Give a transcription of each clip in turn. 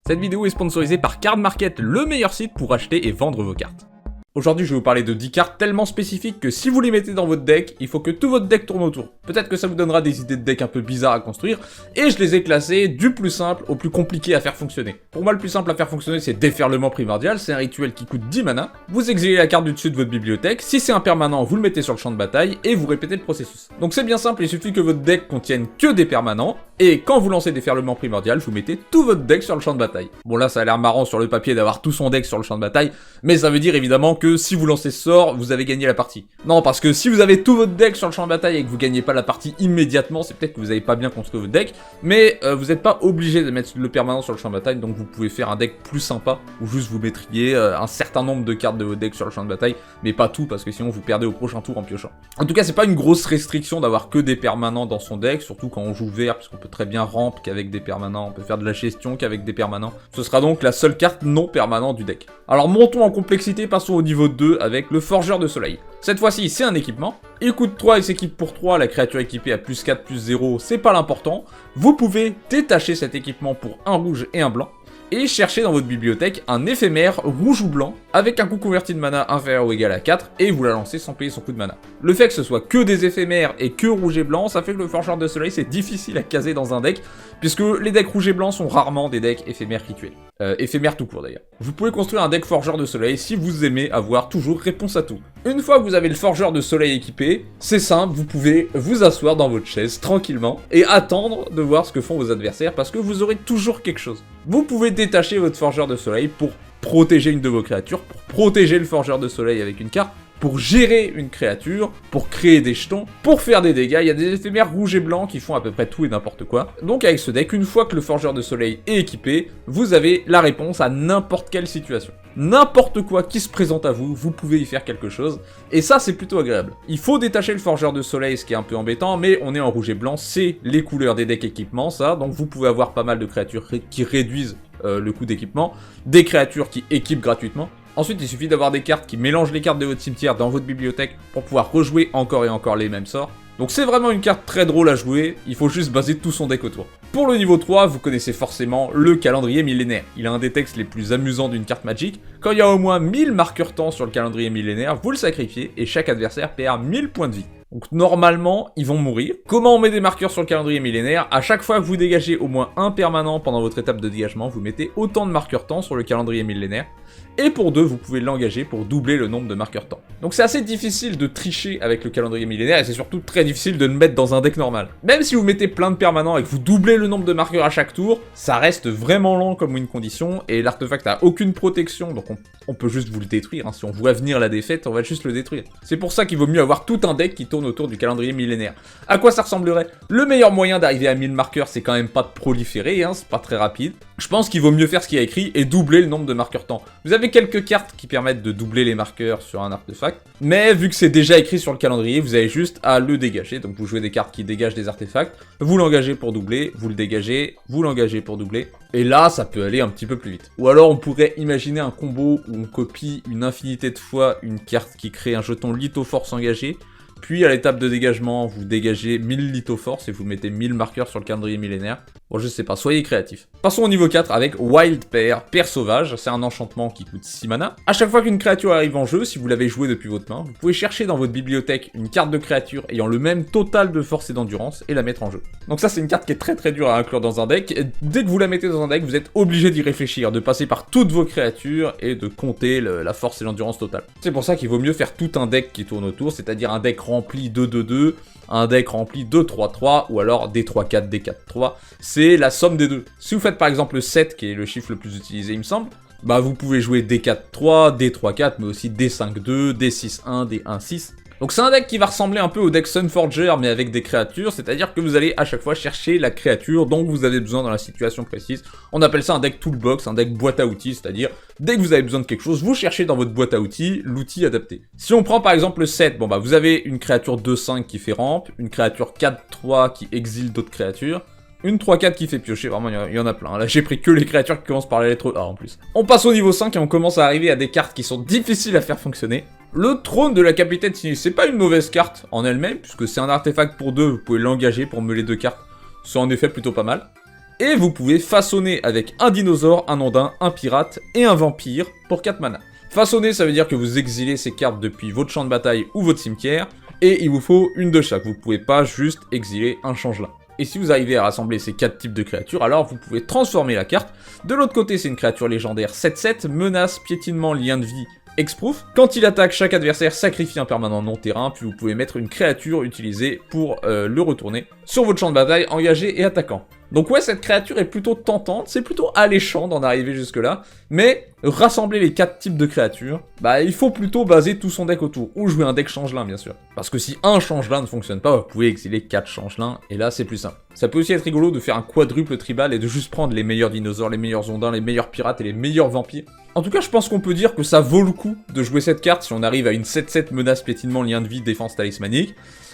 Cette vidéo est sponsorisée par Card Market, le meilleur site pour acheter et vendre vos cartes. Aujourd'hui, je vais vous parler de 10 cartes tellement spécifiques que si vous les mettez dans votre deck, il faut que tout votre deck tourne autour. Peut-être que ça vous donnera des idées de deck un peu bizarres à construire, et je les ai classées du plus simple au plus compliqué à faire fonctionner. Pour moi, le plus simple à faire fonctionner, c'est Déferlement Primordial, c'est un rituel qui coûte 10 mana. Vous exilez la carte du dessus de votre bibliothèque, si c'est un permanent, vous le mettez sur le champ de bataille, et vous répétez le processus. Donc c'est bien simple, il suffit que votre deck contienne que des permanents, et quand vous lancez Déferlement Primordial, vous mettez tout votre deck sur le champ de bataille. Bon là, ça a l'air marrant sur le papier d'avoir tout son deck sur le champ de bataille, mais ça veut dire évidemment que si vous lancez ce sort, vous avez gagné la partie. Non, parce que si vous avez tout votre deck sur le champ de bataille et que vous gagnez pas la partie immédiatement, c'est peut-être que vous avez pas bien construit votre deck, mais vous n'êtes pas obligé de mettre le permanent sur le champ de bataille, donc vous pouvez faire un deck plus sympa, où juste vous mettriez un certain nombre de cartes de votre deck sur le champ de bataille, mais pas tout, parce que sinon vous perdez au prochain tour en piochant. En tout cas, c'est pas une grosse restriction d'avoir que des permanents dans son deck, surtout quand on joue vert, parce qu'on peut très bien ramp qu'avec des permanents, on peut faire de la gestion qu'avec des permanents. Ce sera donc la seule carte non permanente du deck. Alors montons en complexité, passons au niveau 2 avec le Forgeur de Soleil. Cette fois-ci, c'est un équipement. Il coûte 3 et s'équipe pour 3, la créature équipée à plus 4, plus 0, c'est pas l'important. Vous pouvez détacher cet équipement pour un rouge et un blanc, et chercher dans votre bibliothèque un éphémère rouge ou blanc, avec un coût converti de mana inférieur ou égal à 4, et vous la lancez sans payer son coût de mana. Le fait que ce soit que des éphémères et que rouge et blanc, ça fait que le Forgeur de Soleil c'est difficile à caser dans un deck, puisque les decks rouge et blanc sont rarement des decks éphémères rituels. Éphémère tout court d'ailleurs. Vous pouvez construire un deck Forgeur de Soleil si vous aimez avoir toujours réponse à tout. Une fois que vous avez le Forgeur de Soleil équipé, c'est simple, vous pouvez vous asseoir dans votre chaise tranquillement et attendre de voir ce que font vos adversaires parce que vous aurez toujours quelque chose. Vous pouvez détacher votre Forgeur de Soleil pour protéger une de vos créatures, pour protéger le Forgeur de Soleil avec une carte, pour gérer une créature, pour créer des jetons, pour faire des dégâts. Il y a des éphémères rouges et blancs qui font à peu près tout et n'importe quoi. Donc avec ce deck, une fois que le Forgeur de Soleil est équipé, vous avez la réponse à n'importe quelle situation. N'importe quoi qui se présente à vous, vous pouvez y faire quelque chose, et ça c'est plutôt agréable. Il faut détacher le Forgeur de Soleil, ce qui est un peu embêtant, mais on est en rouge et blanc, c'est les couleurs des decks équipements, ça, donc vous pouvez avoir pas mal de créatures qui réduisent le coût d'équipement, des créatures qui équipent gratuitement. Ensuite, il suffit d'avoir des cartes qui mélangent les cartes de votre cimetière dans votre bibliothèque pour pouvoir rejouer encore et encore les mêmes sorts. Donc c'est vraiment une carte très drôle à jouer, il faut juste baser tout son deck autour. Pour le niveau 3, vous connaissez forcément le calendrier millénaire. Il a un des textes les plus amusants d'une carte Magic. Quand il y a au moins 1000 marqueurs temps sur le calendrier millénaire, vous le sacrifiez et chaque adversaire perd 1000 points de vie. Donc normalement, ils vont mourir. Comment on met des marqueurs sur le calendrier millénaire? À chaque fois que vous dégagez au moins un permanent pendant votre étape de dégagement, vous mettez autant de marqueurs temps sur le calendrier millénaire. Et pour 2, vous pouvez l'engager pour doubler le nombre de marqueurs temps. Donc c'est assez difficile de tricher avec le calendrier millénaire et c'est surtout très difficile de le mettre dans un deck normal. Même si vous mettez plein de permanents et que vous doublez le nombre de marqueurs à chaque tour, ça reste vraiment lent comme win condition et l'artefact a aucune protection, donc on peut juste vous le détruire. Hein. Si on voit venir la défaite, on va juste le détruire. C'est pour ça qu'il vaut mieux avoir tout un deck qui tourne autour du calendrier millénaire. À quoi ça ressemblerait? Le meilleur moyen d'arriver à 1000 marqueurs, c'est quand même pas de proliférer, hein, c'est pas très rapide. Je pense qu'il vaut mieux faire ce qu'il y a écrit et doubler le nombre de marqueurs temps. Vous avez quelques cartes qui permettent de doubler les marqueurs sur un artefact, mais vu que c'est déjà écrit sur le calendrier, vous avez juste à le dégager. Donc vous jouez des cartes qui dégagent des artefacts, vous l'engagez pour doubler, vous le dégagez, vous l'engagez pour doubler, et là ça peut aller un petit peu plus vite. Ou alors on pourrait imaginer un combo où on copie une infinité de fois une carte qui crée un jeton Lithoforce engagé, puis à l'étape de dégagement, vous dégagez 1000 Lithoforce et vous mettez 1000 marqueurs sur le calendrier millénaire. Bon, je sais pas, soyez créatifs. Passons au niveau 4 avec Wild Pair, Pair Sauvage. C'est un enchantement qui coûte 6 mana. À chaque fois qu'une créature arrive en jeu, si vous l'avez joué depuis votre main, vous pouvez chercher dans votre bibliothèque une carte de créature ayant le même total de force et d'endurance et la mettre en jeu. Donc ça, c'est une carte qui est très dure à inclure dans un deck. Et dès que vous la mettez dans un deck, vous êtes obligé d'y réfléchir, de passer par toutes vos créatures et de compter la force et l'endurance totale. C'est pour ça qu'il vaut mieux faire tout un deck qui tourne autour, c'est-à-dire un deck rempli 2-2-2, un deck rempli de 3-3, ou alors des 3-4, des 4-3, c'est la somme des deux. Si vous faites par exemple le 7, qui est le chiffre le plus utilisé il me semble, bah vous pouvez jouer des 4-3, des 3-4, mais aussi des 5-2, des 6-1, des 1-6. Donc c'est un deck qui va ressembler un peu au deck Sunforger, mais avec des créatures, c'est-à-dire que vous allez à chaque fois chercher la créature dont vous avez besoin dans la situation précise. On appelle ça un deck toolbox, un deck boîte à outils, c'est-à-dire dès que vous avez besoin de quelque chose, vous cherchez dans votre boîte à outils l'outil adapté. Si on prend par exemple le 7, bon bah vous avez une créature 2-5 qui fait ramp, une créature 4-3 qui exile d'autres créatures, une 3-4 qui fait piocher, vraiment il y en a plein. Là j'ai pris que les créatures qui commencent par la lettre A en plus. On passe au niveau 5 et on commence à arriver à des cartes qui sont difficiles à faire fonctionner. Le trône de la capitaine sinistre, c'est pas une mauvaise carte en elle-même, puisque c'est un artefact pour 2, vous pouvez l'engager pour meuler 2 cartes. C'est en effet plutôt pas mal. Et vous pouvez façonner avec un dinosaure, un ondin, un pirate et un vampire pour 4 mana. Façonner, ça veut dire que vous exilez ces cartes depuis votre champ de bataille ou votre cimetière, et il vous faut une de chaque, vous pouvez pas juste exiler un changelin. Et si vous arrivez à rassembler ces 4 types de créatures, alors vous pouvez transformer la carte. De l'autre côté, c'est une créature légendaire 7-7, menace, piétinement, lien de vie, Hexproof. Quand il attaque, chaque adversaire sacrifie un permanent non-terrain, puis vous pouvez mettre une créature utilisée pour le retourner sur votre champ de bataille, engagé et attaquant. Donc ouais, cette créature est plutôt tentante, c'est plutôt alléchant d'en arriver jusque-là, mais rassembler les 4 types de créatures, bah il faut plutôt baser tout son deck autour, ou jouer un deck changelin bien sûr. Parce que si un changelin ne fonctionne pas, vous pouvez exiler 4 changelins, et là c'est plus simple. Ça peut aussi être rigolo de faire un quadruple tribal et de juste prendre les meilleurs dinosaures, les meilleurs ondins, les meilleurs pirates et les meilleurs vampires. En tout cas, je pense qu'on peut dire que ça vaut le coup de jouer cette carte si on arrive à une 7-7 menace, piétinement, lien de vie, défense talismanique.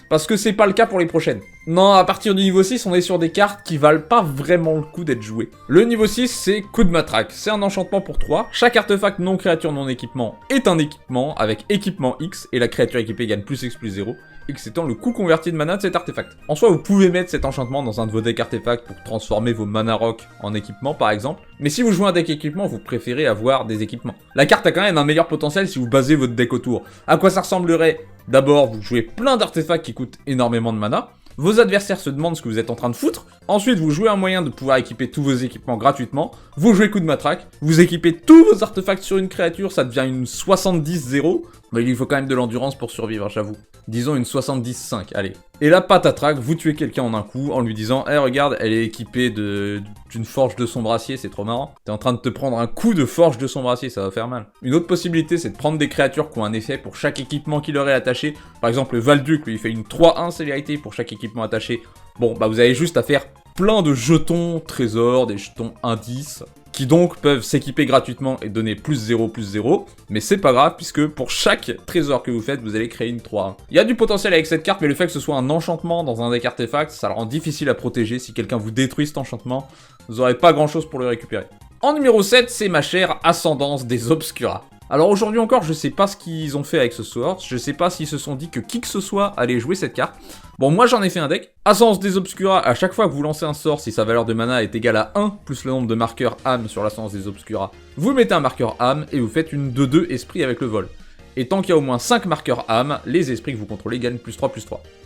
Parce que c'est pas le cas pour les prochaines. Non, à partir du niveau 6, on est sur des cartes qui valent pas vraiment le coup d'être jouées. Le niveau 6, c'est Coup de Matraque. C'est un enchantement pour 3. Chaque artefact non créature non équipement est un équipement avec équipement X, et la créature équipée gagne plus X plus 0. X étant le coût converti de mana de cet artefact. En soi, vous pouvez mettre cet enchantement dans un de vos decks artefacts pour transformer vos mana rock en équipement par exemple. Mais si vous jouez un deck équipement, vous préférez avoir des équipements. La carte a quand même un meilleur potentiel si vous basez votre deck autour. À quoi ça ressemblerait? D'abord, vous jouez plein d'artefacts qui coûtent énormément de mana. Vos adversaires se demandent ce que vous êtes en train de foutre. Ensuite, vous jouez un moyen de pouvoir équiper tous vos équipements gratuitement. Vous jouez Coup de Matraque. Vous équipez tous vos artefacts sur une créature, ça devient une 70-0. Mais il faut quand même de l'endurance pour survivre, j'avoue. Disons une 70-5, allez. Et là, patatrac, vous tuez quelqu'un en un coup en lui disant « Eh, regarde, elle est équipée d'une forge de son brassier, c'est trop marrant. T'es en train de te prendre un coup de forge de son brassier, ça va faire mal. » Une autre possibilité, c'est de prendre des créatures qui ont un effet pour chaque équipement qui leur est attaché. Par exemple, le Valduc, lui, il fait une 3-1 célérité pour chaque équipement attaché. Bon, bah vous avez juste à faire plein de jetons trésors, des jetons indices, qui donc peuvent s'équiper gratuitement et donner plus 0, mais c'est pas grave puisque pour chaque trésor que vous faites, vous allez créer une 3-1. Il y a du potentiel avec cette carte, mais le fait que ce soit un enchantement dans un deck artefact, ça le rend difficile à protéger. Si quelqu'un vous détruit cet enchantement, vous aurez pas grand chose pour le récupérer. En numéro 7, c'est ma chère Ascendance des Obscura. Alors aujourd'hui encore, je sais pas ce qu'ils ont fait avec ce sort, je sais pas s'ils se sont dit que qui que ce soit allait jouer cette carte. Bon, moi j'en ai fait un deck. Ascendance des Obscura, à chaque fois que vous lancez un sort, si sa valeur de mana est égale à 1, plus le nombre de marqueurs âme sur l'Ascendance des Obscura, vous mettez un marqueur âme et vous faites une 2-2 esprit avec le vol. Et tant qu'il y a au moins 5 marqueurs âme, les esprits que vous contrôlez gagnent plus 3.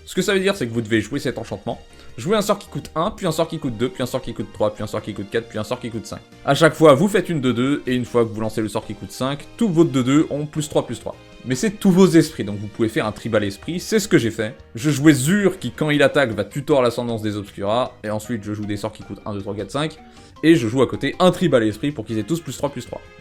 Ce que ça veut dire, c'est que vous devez jouer cet enchantement, jouer un sort qui coûte 1, puis un sort qui coûte 2, puis un sort qui coûte 3, puis un sort qui coûte 4, puis un sort qui coûte 5. A chaque fois, vous faites une 2-2, et une fois que vous lancez le sort qui coûte 5, tous vos 2-2 ont plus 3. Mais c'est tous vos esprits, donc vous pouvez faire un tribal esprit, c'est ce que j'ai fait. Je jouais Zur qui, quand il attaque, va tutor l'Ascendance des Obscura, et ensuite je joue des sorts qui coûtent 1, 2, 3, 4, 5, et je joue à côté un tribal esprit pour qu'ils aient tous plus 3.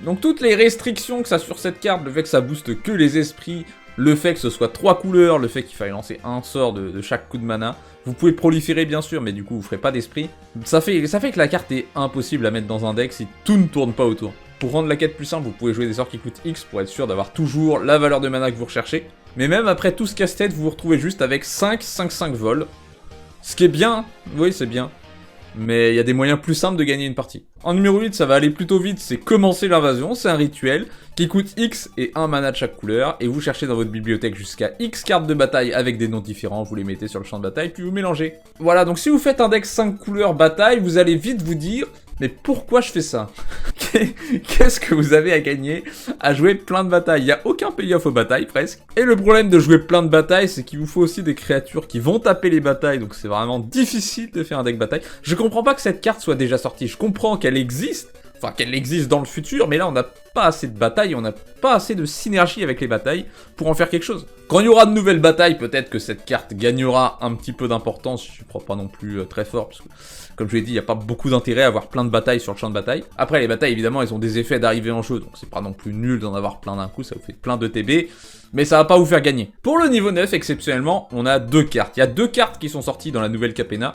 Donc toutes les restrictions que ça a sur cette carte, le fait que ça booste que les esprits, le fait que ce soit 3 couleurs, le fait qu'il faille lancer un sort de chaque coup de mana, vous pouvez proliférer bien sûr, mais du coup vous ferez pas d'esprit. Ça fait que la carte est impossible à mettre dans un deck si tout ne tourne pas autour. Pour rendre la quête plus simple, vous pouvez jouer des sorts qui coûtent X pour être sûr d'avoir toujours la valeur de mana que vous recherchez. Mais même après tout ce casse-tête, vous vous retrouvez juste avec 5-5-5 vols. Ce qui est bien, oui c'est bien. Mais il y a des moyens plus simples de gagner une partie. En numéro 8, ça va aller plutôt vite, c'est commencer l'invasion, c'est un rituel qui coûte X et 1 mana de chaque couleur, et vous cherchez dans votre bibliothèque jusqu'à X cartes de bataille avec des noms différents, vous les mettez sur le champ de bataille, puis vous mélangez. Voilà, donc si vous faites un deck 5 couleurs bataille, vous allez vite vous dire, mais pourquoi je fais ça? Qu'est-ce que vous avez à gagner à jouer plein de batailles? Il n'y a aucun payoff aux batailles, presque. Et le problème de jouer plein de batailles, c'est qu'il vous faut aussi des créatures qui vont taper les batailles, donc c'est vraiment difficile de faire un deck bataille. Je comprends pas que cette carte soit déjà sortie, je comprends qu'elle existe, enfin qu'elle existe dans le futur, mais là on n'a pas assez de batailles, on n'a pas assez de synergie avec les batailles pour en faire quelque chose. Quand il y aura de nouvelles batailles, peut-être que cette carte gagnera un petit peu d'importance, je ne crois pas non plus très fort, parce que comme je l'ai dit, il n'y a pas beaucoup d'intérêt à avoir plein de batailles sur le champ de bataille. Après, les batailles, évidemment, elles ont des effets d'arrivée en jeu, donc c'est pas non plus nul d'en avoir plein d'un coup, ça vous fait plein de TB, mais ça va pas vous faire gagner. Pour le niveau 9, exceptionnellement, on a 2 cartes. Il y a 2 cartes qui sont sorties dans la nouvelle Capenna,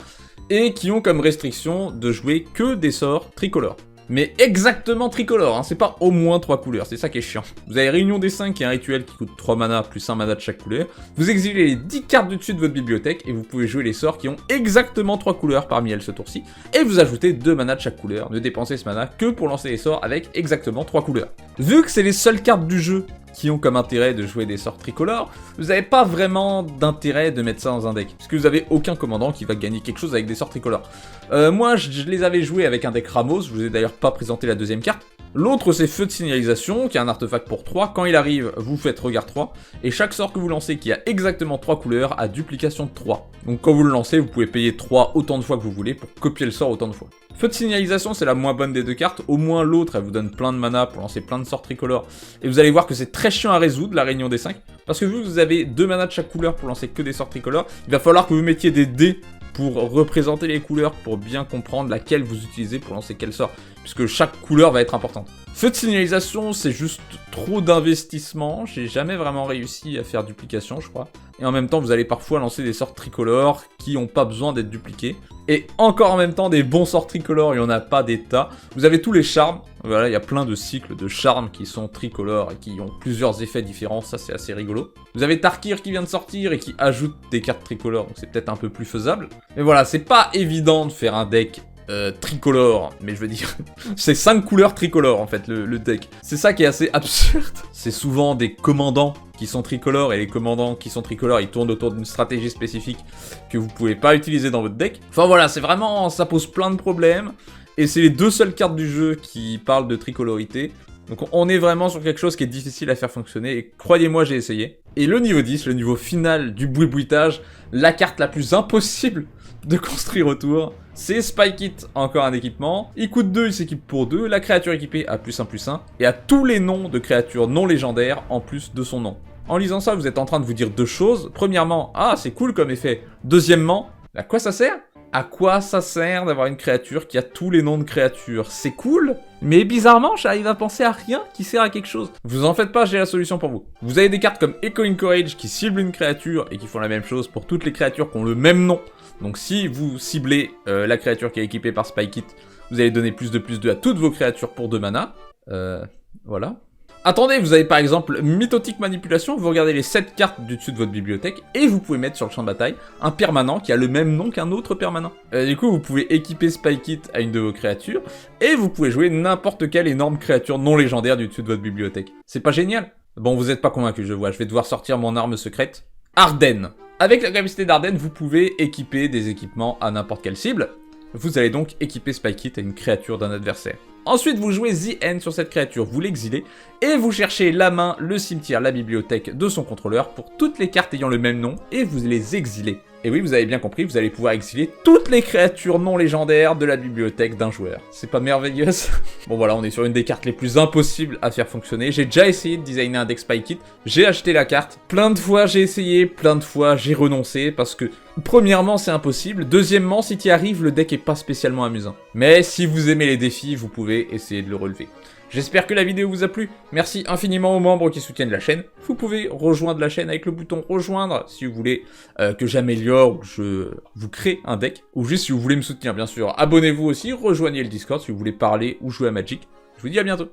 et qui ont comme restriction de jouer que des sorts tricolores. Mais exactement tricolore, hein, c'est pas au moins 3 couleurs, c'est ça qui est chiant. Vous avez Réunion des 5 qui est un rituel qui coûte 3 mana plus 1 mana de chaque couleur. Vous exilez les 10 cartes du dessus de votre bibliothèque et vous pouvez jouer les sorts qui ont exactement 3 couleurs parmi elles ce tour-ci. Et vous ajoutez 2 mana de chaque couleur. Ne dépensez ce mana que pour lancer les sorts avec exactement 3 couleurs. Vu que c'est les seules cartes du jeu qui ont comme intérêt de jouer des sorts tricolores, vous n'avez pas vraiment d'intérêt de mettre ça dans un deck. Parce que vous avez aucun commandant qui va gagner quelque chose avec des sorts tricolores. Moi, je les avais joués avec un deck Ramos, je vous ai d'ailleurs pas présenté la deuxième carte. L'autre, c'est Feu de Signalisation, qui est un artefact pour 3. Quand il arrive, vous faites regard 3. Et chaque sort que vous lancez qui a exactement 3 couleurs a duplication de 3. Donc quand vous le lancez, vous pouvez payer 3 autant de fois que vous voulez pour copier le sort autant de fois. Feu de Signalisation, c'est la moins bonne des deux cartes. Au moins l'autre, elle vous donne plein de mana pour lancer plein de sorts tricolores. Et vous allez voir que c'est très chiant à résoudre, la réunion des 5. Parce que vu que vous avez 2 mana de chaque couleur pour lancer que des sorts tricolores, il va falloir que vous mettiez des dés pour représenter les couleurs, pour bien comprendre laquelle vous utilisez pour lancer quel sort, puisque chaque couleur va être importante. Feu de Signalisation, c'est juste trop d'investissement, j'ai jamais vraiment réussi à faire duplication, je crois. Et en même temps, vous allez parfois lancer des sorts tricolores qui n'ont pas besoin d'être dupliqués. Et encore en même temps, des bons sorts tricolores, il n'y en a pas des tas. Vous avez tous les charmes, voilà, il y a plein de cycles de charmes qui sont tricolores et qui ont plusieurs effets différents, ça c'est assez rigolo. Vous avez Tarkir qui vient de sortir et qui ajoute des cartes tricolores, donc c'est peut-être un peu plus faisable. Mais voilà, c'est pas évident de faire un deck tricolore, mais je veux dire, c'est 5 couleurs tricolores en fait, le deck. C'est ça qui est assez absurde. C'est souvent des commandants qui sont tricolores, et les commandants qui sont tricolores, ils tournent autour d'une stratégie spécifique que vous pouvez pas utiliser dans votre deck. Enfin voilà, c'est vraiment, ça pose plein de problèmes, et c'est les 2 seules cartes du jeu qui parlent de tricolorité. Donc on est vraiment sur quelque chose qui est difficile à faire fonctionner, et croyez-moi, j'ai essayé. Et le niveau 10, le niveau final du boui-boitage, la carte la plus impossible de construire autour, c'est Spike It, encore un équipement. Il coûte 2, il s'équipe pour 2, la créature équipée a +1/+1, et a tous les noms de créatures non légendaires en plus de son nom. En lisant ça, vous êtes en train de vous dire 2 choses. Premièrement, ah c'est cool comme effet. Deuxièmement, à quoi ça sert ? À quoi ça sert d'avoir une créature qui a tous les noms de créatures? C'est cool, mais bizarrement, j'arrive à penser à rien qui sert à quelque chose. Vous en faites pas, j'ai la solution pour vous. Vous avez des cartes comme Echoing Courage qui ciblent une créature et qui font la même chose pour toutes les créatures qui ont le même nom. Donc si vous ciblez la créature qui est équipée par Spike It, vous allez donner +2/+2 à toutes vos créatures pour 2 mana. Voilà. Attendez, vous avez par exemple Mythotic Manipulation, vous regardez les 7 cartes du dessus de votre bibliothèque, et vous pouvez mettre sur le champ de bataille un permanent qui a le même nom qu'un autre permanent. Du coup, vous pouvez équiper Spike It à une de vos créatures, et vous pouvez jouer n'importe quelle énorme créature non légendaire du dessus de votre bibliothèque. C'est pas génial? Bon, vous êtes pas convaincu, je vois, je vais devoir sortir mon arme secrète. Ardennes. Avec la capacité d'Ardennes, vous pouvez équiper des équipements à n'importe quelle cible. Vous allez donc équiper Spike It à une créature d'un adversaire. Ensuite, vous jouez The End sur cette créature, vous l'exilez, et vous cherchez la main, le cimetière, la bibliothèque de son contrôleur pour toutes les cartes ayant le même nom, et vous les exilez. Et oui, vous avez bien compris, vous allez pouvoir exiler toutes les créatures non légendaires de la bibliothèque d'un joueur. C'est pas merveilleux? Bon voilà, on est sur une des cartes les plus impossibles à faire fonctionner. J'ai déjà essayé de designer un deck Spike It, j'ai acheté la carte, plein de fois j'ai essayé, plein de fois j'ai renoncé, parce que premièrement c'est impossible, deuxièmement si tu y arrives, le deck est pas spécialement amusant. Mais si vous aimez les défis, vous pouvez essayer de le relever. J'espère que la vidéo vous a plu, merci infiniment aux membres qui soutiennent la chaîne. Vous pouvez rejoindre la chaîne avec le bouton rejoindre si vous voulez que j'améliore ou que je vous crée un deck. Ou juste si vous voulez me soutenir bien sûr. Abonnez-vous aussi, rejoignez le Discord si vous voulez parler ou jouer à Magic. Je vous dis à bientôt.